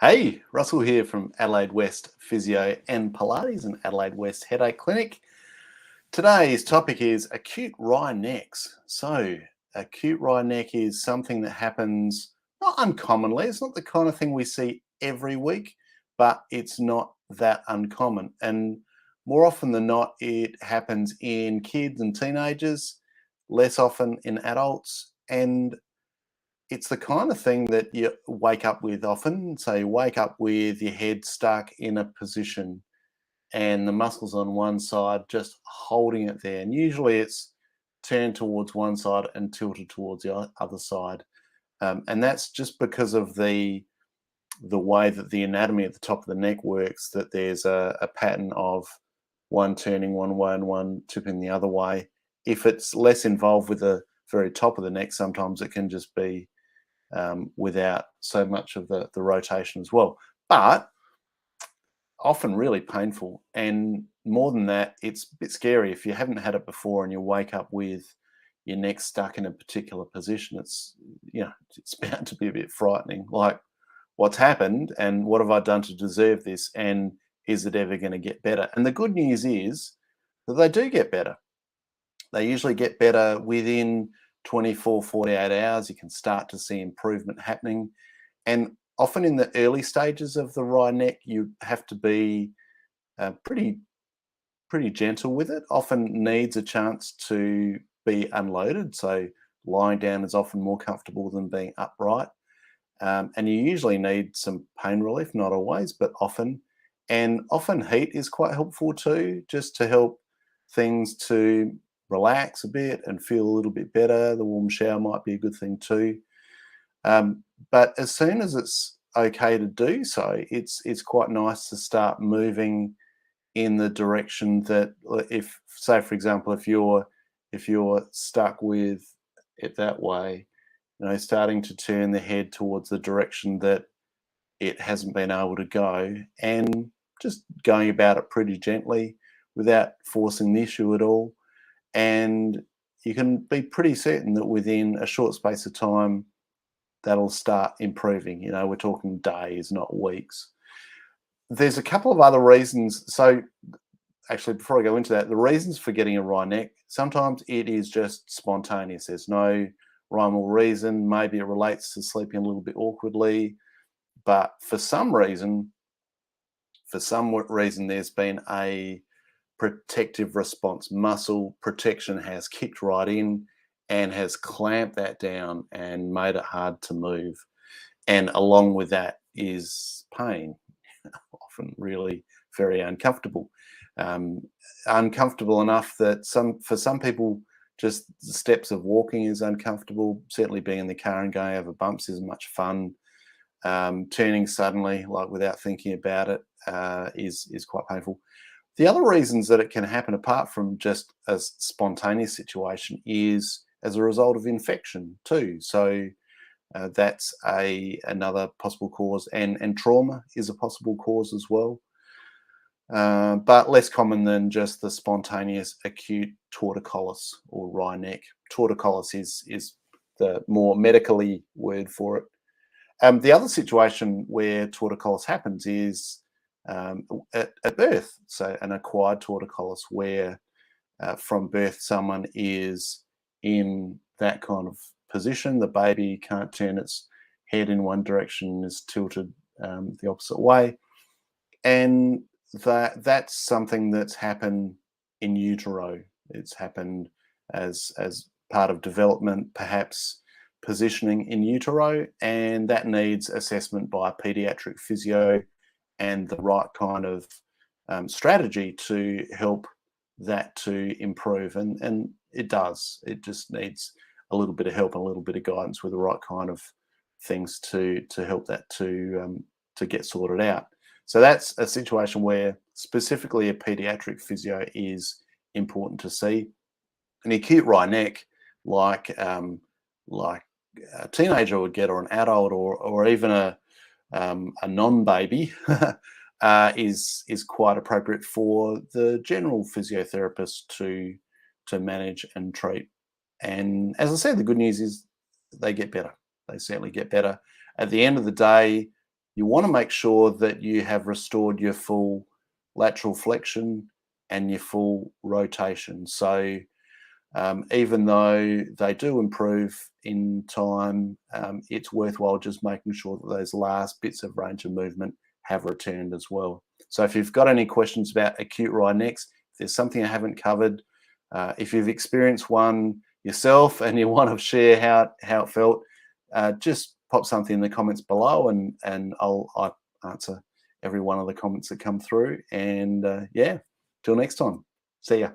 Hey, Russell here from Adelaide West Physio and Pilates and Adelaide West Headache Clinic. Today's topic is acute wry necks. So, acute wry neck is something that happens not uncommonly. It's not the kind of thing we see every week, but it's not that uncommon. And more often than not, it happens in kids and teenagers, less often in adults. And it's the kind of thing that you wake up with often. So you wake up with your head stuck in a position and the muscles on one side just holding it there. And usually it's turned towards one side and tilted towards the other side. And that's just because of the way that the anatomy at the top of the neck works, that there's a pattern of one turning one way and one tipping the other way. If it's less involved with the very top of the neck, sometimes it can just be without so much of the rotation as well. But often really painful. And more than that, it's a bit scary. If you haven't had it before and you wake up with your neck stuck in a particular position, it's bound to be a bit frightening. Like, what's happened and what have I done to deserve this? And is it ever going to get better? And the good news is that they do get better. They usually get better within 24, 48 hours. You can start to see improvement happening. And often in the early stages of the wry neck, you have to be pretty gentle with it. Often needs a chance to be unloaded. So lying down is often more comfortable than being upright. And you usually need some pain relief, not always, but often. And often heat is quite helpful too, just to help things to relax a bit and feel a little bit better. The warm shower might be a good thing too. But as soon as it's okay to do so, it's quite nice to start moving in the direction that, if, say, for example, if you're stuck with it that way, starting to turn the head towards the direction that it hasn't been able to go, and just going about it pretty gently without forcing the issue at all. And you can be pretty certain that within a short space of time, that'll start improving. We're talking days, not weeks. There's a couple of other reasons. So actually, before I go into that, the reasons for getting a wry neck, sometimes it is just spontaneous. There's no rhyme or reason. Maybe it relates to sleeping a little bit awkwardly, but for some reason, there's been a protective response. Muscle protection has kicked right in and has clamped that down and made it hard to move. And along with that is pain, often really very uncomfortable. Uncomfortable enough that for some people, just the steps of walking is uncomfortable. Certainly being in the car and going over bumps isn't much fun. Turning suddenly, like without thinking about it, is quite painful. The other reasons that it can happen, apart from just a spontaneous situation, is as a result of infection too. So that's another possible cause, and trauma is a possible cause as well. But less common than just the spontaneous acute torticollis or wry neck. Torticollis is the more medically word for it. The other situation where torticollis happens is at birth. So an acquired torticollis, where from birth someone is in that kind of position. The baby can't turn its head in one direction, is tilted the opposite way. And that's something that's happened in utero. It's happened as part of development, perhaps positioning in utero, and that needs assessment by a pediatric physio and the right kind of strategy to help that to improve. And it does. It just needs a little bit of help and a little bit of guidance with the right kind of things to help that to get sorted out. So that's a situation where specifically a pediatric physio is important to see. An acute wry neck, like a teenager would get, or an adult, or even a non-baby, is quite appropriate for the general physiotherapist to manage and treat. And as I said, the good news is they get better. They certainly get better. At the end of the day, you want to make sure that you have restored your full lateral flexion and your full rotation. So even though they do improve in time, it's worthwhile just making sure that those last bits of range of movement have returned as well. So if you've got any questions about acute wry necks, if there's something I haven't covered, if you've experienced one yourself and you want to share how it felt, just pop something in the comments below, and I'll answer every one of the comments that come through. And yeah, till next time, see ya.